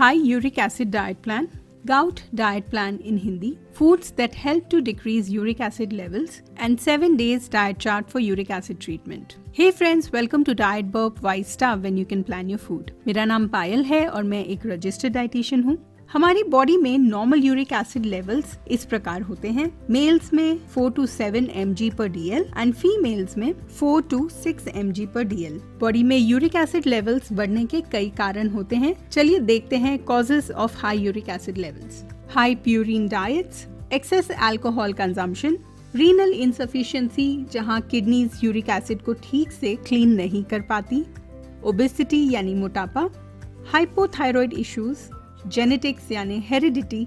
High uric acid diet plan, gout diet plan in Hindi, foods that help to decrease uric acid levels, and 7 days diet chart for uric acid treatment. Hey friends, welcome to Diet Burp Wise Stuff when you can plan your food. मेरा नाम पायल है और मैं एक registered dietitian हूँ। हमारी body में normal uric acid levels इस प्रकार होते हैं। मेल्स में 4 to 7 mg/dl एंड फीमेल्स में 4 to 6 mg/dl। बॉडी में यूरिक एसिड लेवल्स बढ़ने के कई कारण होते हैं। चलिए देखते हैं causes of high uric acid levels. High purine diets, excess alcohol consumption, renal insufficiency जहां किडनीज यूरिक एसिड को ठीक से क्लीन नहीं कर पाती, ओबेसिटी यानी मोटापा, हाइपोथायरॉइड इश्यूज, जेनेटिक्स यानी हेरिडिटी,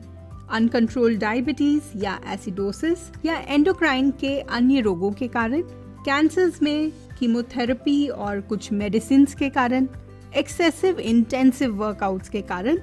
अनकंट्रोल्ड डायबिटीज या एसिडोसिस या एंडोक्राइन के अन्य रोगों के कारण, कैंसर्स में कीमोथेरेपी और कुछ मेडिसिन के कारण, एक्सेसिव इंटेंसिव वर्कआउट्स के कारण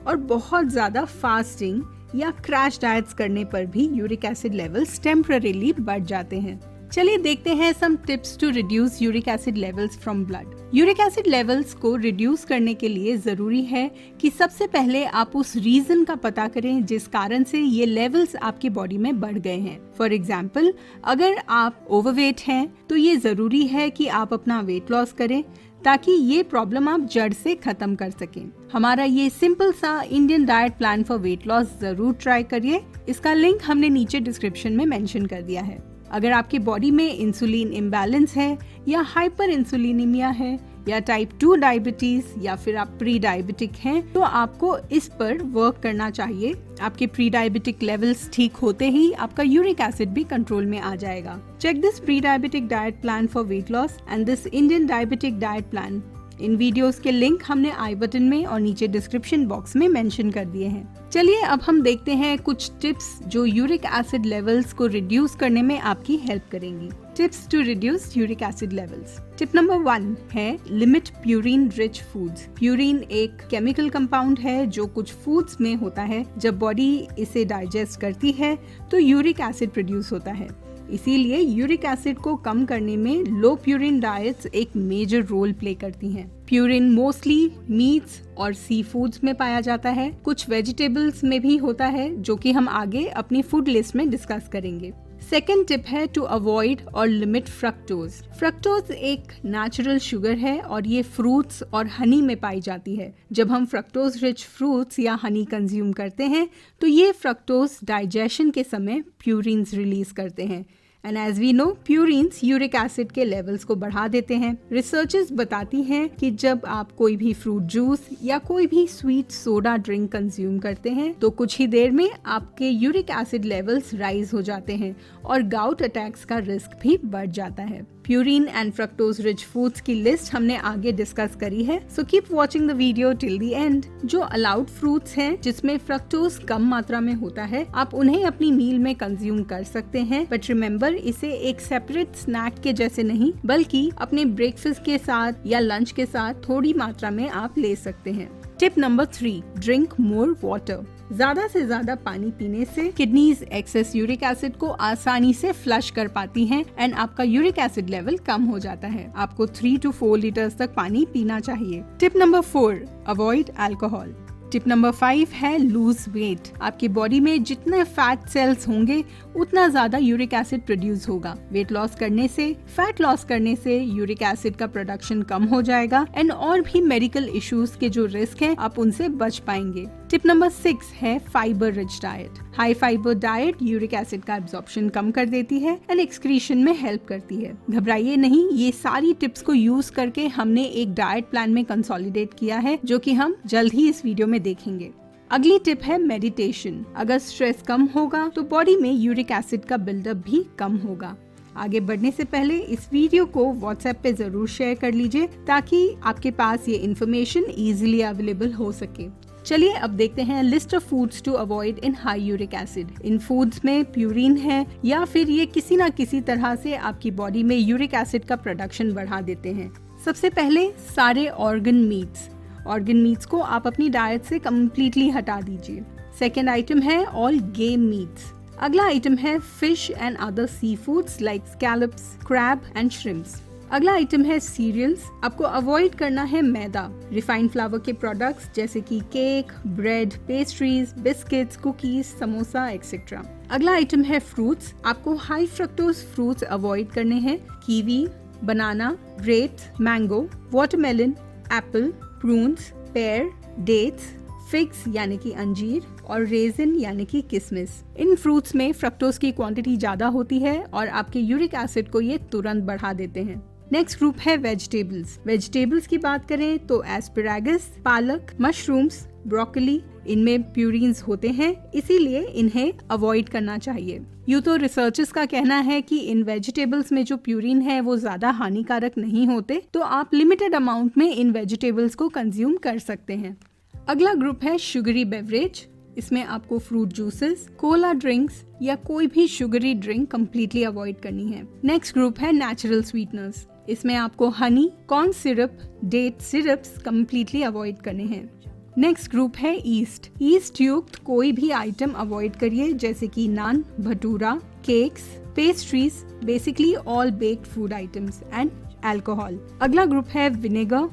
और बहुत ज्यादा फास्टिंग या क्रैश डाइट्स करने पर भी यूरिक एसिड लेवल्स टेम्पररीली बढ़ जाते हैं। चलिए देखते हैं some tips to reduce uric acid levels from blood. Uric acid levels को रिड्यूस करने के लिए जरूरी है कि सबसे पहले आप उस रीजन का पता करें जिस कारण से ये लेवल्स आपकी बॉडी में बढ़ गए हैं। फॉर एग्जाम्पल, अगर आप ओवरवेट हैं तो ये जरूरी है कि आप अपना वेट लॉस करें ताकि ये प्रॉब्लम आप जड़ से खत्म कर सकें। हमारा ये सिंपल सा Indian diet plan for weight loss जरूर ट्राई करिए। इसका लिंक हमने नीचे डिस्क्रिप्शन में मेंशन कर दिया है। अगर आपकी बॉडी में इंसुलिन इम्बैलेंस है या हाइपर इंसुलिनीमिया है या टाइप 2 डायबिटीज या फिर आप प्री डायबिटिक हैं तो आपको इस पर वर्क करना चाहिए। आपके प्री डायबिटिक लेवल्स ठीक होते ही आपका यूरिक एसिड भी कंट्रोल में आ जाएगा। Check this pre diabetic diet plan for weight loss and this Indian diabetic diet plan. इन वीडियोस के लिंक हमने आई बटन में और नीचे डिस्क्रिप्शन बॉक्स में मेंशन कर दिए हैं। चलिए अब हम देखते हैं कुछ टिप्स जो यूरिक एसिड लेवल्स को रिड्यूस करने में आपकी हेल्प करेंगी। Tips to reduce uric acid levels. Tip number 1 है limit purine rich foods. Purine एक केमिकल कंपाउंड है जो कुछ फूड्स में होता है। जब बॉडी इसे डाइजेस्ट करती है तो यूरिक एसिड प्रोड्यूस होता है। इसीलिए यूरिक एसिड को कम करने में लो प्यूरिन डाइट्स एक मेजर रोल प्ले करती हैं। प्यूरिन मोस्टली मीट्स और सी फूड्स में पाया जाता है। कुछ वेजिटेबल्स में भी होता है जो कि हम आगे अपनी फूड लिस्ट में डिस्कस करेंगे। सेकेंड टिप है टू अवॉइड और लिमिट फ्रक्टोज। फ्रक्टोज एक नेचुरल शुगर है और ये फ्रूट्स और हनी में पाई जाती है। जब हम फ्रक्टोज रिच फ्रूट्स या हनी कंज्यूम करते हैं तो ये फ्रक्टोज डाइजेशन के समय प्यूरिन्स रिलीज करते हैं। And as we know purines uric acid के लेवल्स को बढ़ा देते हैं। रिसर्चेस बताती हैं कि जब आप कोई भी फ्रूट जूस या कोई भी स्वीट सोडा ड्रिंक कंज्यूम करते हैं तो कुछ ही देर में आपके यूरिक एसिड लेवल्स राइज हो जाते हैं और गाउट अटैक्स का रिस्क भी बढ़ जाता है। Purine and fructose rich foods की लिस्ट हमने आगे डिस्कस करी है, so keep watching the video till the end. जो अलाउड फ्रूट्स हैं जिसमें फ्रक्टोज कम मात्रा में होता है आप उन्हें अपनी मील में कंज्यूम कर सकते हैं, बट रिमेम्बर इसे एक सेपरेट स्नैक के जैसे नहीं बल्कि अपने ब्रेकफास्ट के साथ या लंच के साथ थोड़ी मात्रा में आप ले सकते हैं। Tip number 3, drink more water. ज्यादा से ज्यादा पानी पीने से किडनीज एक्सेस यूरिक एसिड को आसानी से फ्लश कर पाती हैं एंड आपका यूरिक एसिड लेवल कम हो जाता है। आपको 3 to 4 लीटर्स तक पानी पीना चाहिए। Tip number 4, avoid alcohol. Tip number 5 है लूज वेट। आपकी बॉडी में जितने फैट सेल्स होंगे उतना ज्यादा यूरिक एसिड प्रोड्यूस होगा। वेट लॉस करने से, फैट लॉस करने से यूरिक एसिड का प्रोडक्शन कम हो जाएगा एंड और भी मेडिकल इश्यूज के जो रिस्क हैं आप उनसे बच पाएंगे। टिप नंबर 6 है fibre rich diet. High fibre diet uric acid का एब्जॉर्प्शन कम कर देती है एंड एक्सक्रीशन में हेल्प करती है। घबराइए नहीं, ये सारी टिप्स को यूज करके हमने एक डाइट प्लान में कंसोलिडेट किया है जो कि हम जल्द ही इस वीडियो में देखेंगे। अगली टिप है मेडिटेशन। अगर स्ट्रेस कम होगा तो बॉडी में यूरिक एसिड का बिल्डअप भी कम होगा। आगे बढ़ने से पहले इस वीडियो को व्हाट्सएप पे जरूर शेयर कर लीजिए ताकि आपके पास ये इन्फॉर्मेशन इजीली अवेलेबल हो सके। चलिए अब देखते हैं list of foods to avoid in high uric acid. इन फूड्स में प्यूरिन है या फिर ये किसी न किसी तरह से आपकी बॉडी में यूरिक एसिड का प्रोडक्शन बढ़ा देते हैं। सबसे पहले सारे ऑर्गन मीट्स। ऑर्गन मीट्स को आप अपनी डाइट से कम्प्लीटली हटा दीजिए। सेकेंड आइटम है ऑल गेम मीट्स। अगला आइटम है fish and other sea foods like scallops, crab and shrimps. अगला आइटम है सीरियल्स। आपको अवॉइड करना है मैदा, रिफाइंड फ्लावर के प्रोडक्ट्स जैसे कि cake, bread, pastries, biscuits, cookies, samosa etcetera. अगला आइटम है फ्रूट्स। आपको हाई फ्रक्टोज फ्रूट्स अवॉइड करने हैं। Kiwi, banana, grapes, mango, watermelon, apple, prunes, pear, dates, figs यानी कि अंजीर और रेजिन यानी कि किशमिश। इन फ्रूट्स में फ्रक्टोज की क्वांटिटी ज्यादा होती है और आपके यूरिक एसिड को ये तुरंत बढ़ा देते हैं। नेक्स्ट ग्रुप है वेजिटेबल्स। वेजिटेबल्स की बात करें तो एस्पैरागस, पालक, मशरूम्स, ब्रोकली, इनमें प्यूरिन्स होते हैं, इसीलिए इन्हें अवॉइड करना चाहिए। यूं तो रिसर्चर्स का कहना है कि इन वेजिटेबल्स में जो प्यूरिन है वो ज्यादा हानिकारक नहीं होते, तो आप लिमिटेड अमाउंट में इन वेजिटेबल्स को कंज्यूम कर सकते हैं। अगला ग्रुप है शुगरी बेवरेज। इसमें आपको फ्रूट जूसेस, कोला ड्रिंक्स या कोई भी शुगरी ड्रिंक कम्प्लीटली अवॉइड करनी है। नेक्स्ट ग्रुप है नेचुरल स्वीटनर्स। इसमें आपको honey, corn syrup, date syrups completely avoid करने हैं। नेक्स्ट ग्रुप है ईस्ट। ईस्ट युक्त कोई भी आइटम अवॉइड करिए जैसे कि naan, bhatura, cakes, pastries, basically all baked food items and alcohol. अगला ग्रुप है विनेगर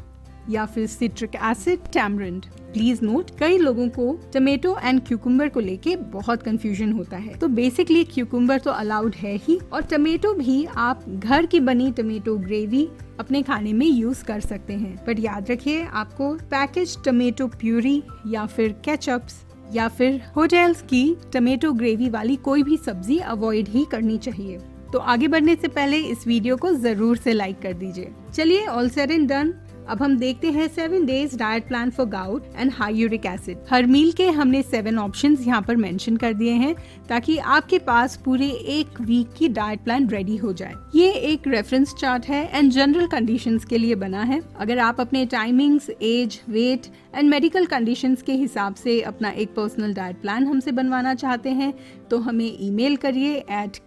या फिर citric acid, tamarind. Please note, कई लोगों को टमेटो एंड क्यूकुम्बर को लेके बहुत कंफ्यूजन होता है। तो बेसिकली क्यूकुम्बर तो अलाउड है ही, और टमेटो भी आप घर की बनी टमेटो ग्रेवी अपने खाने में यूज कर सकते हैं। पर याद रखिए, आपको पैकेज टमेटो प्यूरी या फिर केचप्स या फिर होटल्स की टमेटो ग्रेवी वाली कोई भी सब्जी अवॉइड ही करनी चाहिए। तो आगे बढ़ने से पहले इस वीडियो को जरूर से लाइक कर दीजिए। चलिए, ऑल सेड एंड डन, अब हम देखते हैं 7 days diet plan for gout and high uric acid. हर मील के हमने 7 ऑप्शंस यहाँ पर मेंशन कर दिए हैं ताकि आपके पास पूरे एक वीक की डाइट प्लान रेडी हो जाए। ये एक रेफरेंस चार्ट है एंड जनरल कंडीशंस के लिए बना है। अगर आप अपने timings, age, weight and medical conditions के हिसाब से अपना एक पर्सनल डाइट प्लान हमसे बनवाना चाहते हैं तो हमें ईमेल करिए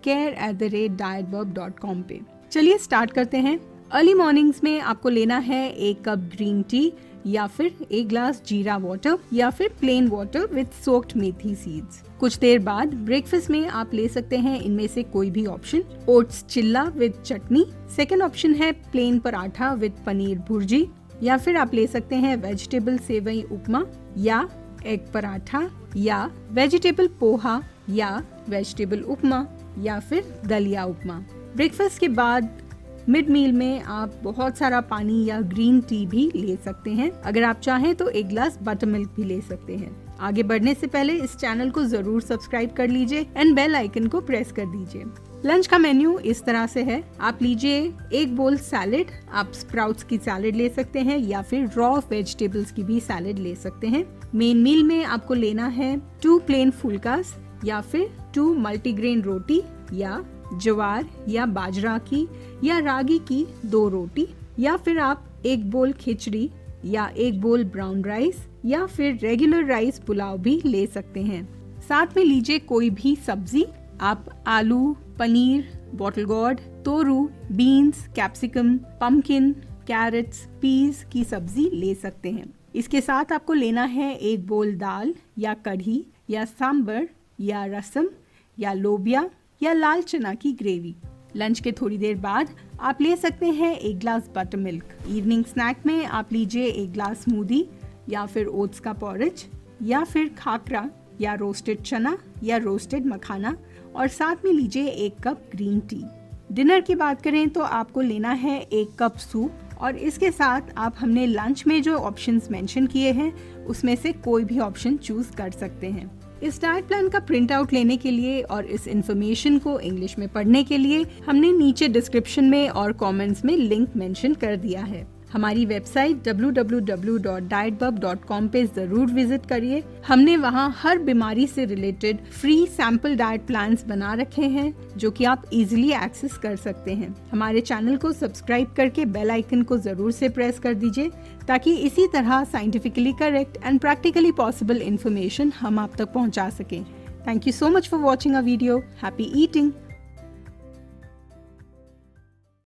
care@dietburb.com पे। चलिए स्टार्ट करते हैं। अर्ली मॉर्निंग्स में आपको लेना है 1 कप ग्रीन टी या फिर 1 ग्लास जीरा वाटर या फिर plain water with soaked methi seeds. कुछ देर बाद ब्रेकफास्ट में आप ले सकते हैं इनमें से कोई भी ऑप्शन। ओट्स चिल्ला विद चटनी। सेकंड ऑप्शन है प्लेन पराठा विद पनीर भुर्जी, या फिर आप ले सकते हैं वेजिटेबल सेवई उपमा या एग पराठा या वेजिटेबल पोहा या वेजिटेबल उपमा या फिर दलिया उपमा। ब्रेकफास्ट के बाद मिड मील में आप बहुत सारा पानी या ग्रीन टी भी ले सकते हैं। अगर आप चाहें तो 1 ग्लास बटर मिल्क भी ले सकते हैं। आगे बढ़ने से पहले इस चैनल को जरूर सब्सक्राइब कर लीजिए एंड बेल आइकन को प्रेस कर दीजिए। लंच का मेन्यू इस तरह से है। आप लीजिए 1 बोल सैलेड, आप स्प्राउट्स की सैलेड ले सकते हैं या फिर रॉ वेजिटेबल्स की भी सैलेड ले सकते हैं। मेन मील में आपको लेना है 2 प्लेन फुल्कास या फिर 2 मल्टीग्रेन रोटी या ज्वार या बाजरा की या रागी की 2 रोटी, या फिर आप 1 बोल खिचड़ी या 1 बोल ब्राउन राइस या फिर रेगुलर राइस पुलाव भी ले सकते हैं। साथ में लीजिए कोई भी सब्जी। आप आलू, पनीर, बॉटल गॉर्ड, तोरू, beans, capsicum, pumpkin, carrots, peas की सब्जी ले सकते हैं। इसके साथ आपको लेना है 1 बोल दाल या कढ़ी या सांबर या रसम या लोबिया या लाल चना की ग्रेवी। लंच के थोड़ी देर बाद आप ले सकते हैं 1 glass butter milk. Evening snack में आप लीजिए 1 ग्लास स्मूदी या फिर ओट्स का पॉरेज या फिर खाकरा या रोस्टेड चना या रोस्टेड मखाना, और साथ में लीजिए 1 कप ग्रीन टी। डिनर की बात करें तो आपको लेना है 1 कप सूप, और इसके साथ आप हमने लंच में जो ऑप्शंस मेंशन किए हैं उसमें से कोई भी ऑप्शन चूज कर सकते हैं। इस डाइट प्लान का प्रिंट आउट लेने के लिए और इस इन्फॉर्मेशन को इंग्लिश में पढ़ने के लिए हमने नीचे डिस्क्रिप्शन में और कमेंट्स में लिंक मेंशन कर दिया है। हमारी वेबसाइट www.dietburb.com पे जरूर विजिट करिए। हमने वहाँ हर बीमारी से related free sample diet plans बना रखे हैं जो कि आप इजीली एक्सेस कर सकते हैं। हमारे चैनल को सब्सक्राइब करके बेल आइकन को जरूर से प्रेस कर दीजिए ताकि इसी तरह scientifically correct and practically possible information हम आप तक पहुँचा सकें। Thank you so much for watching a video. Happy eating.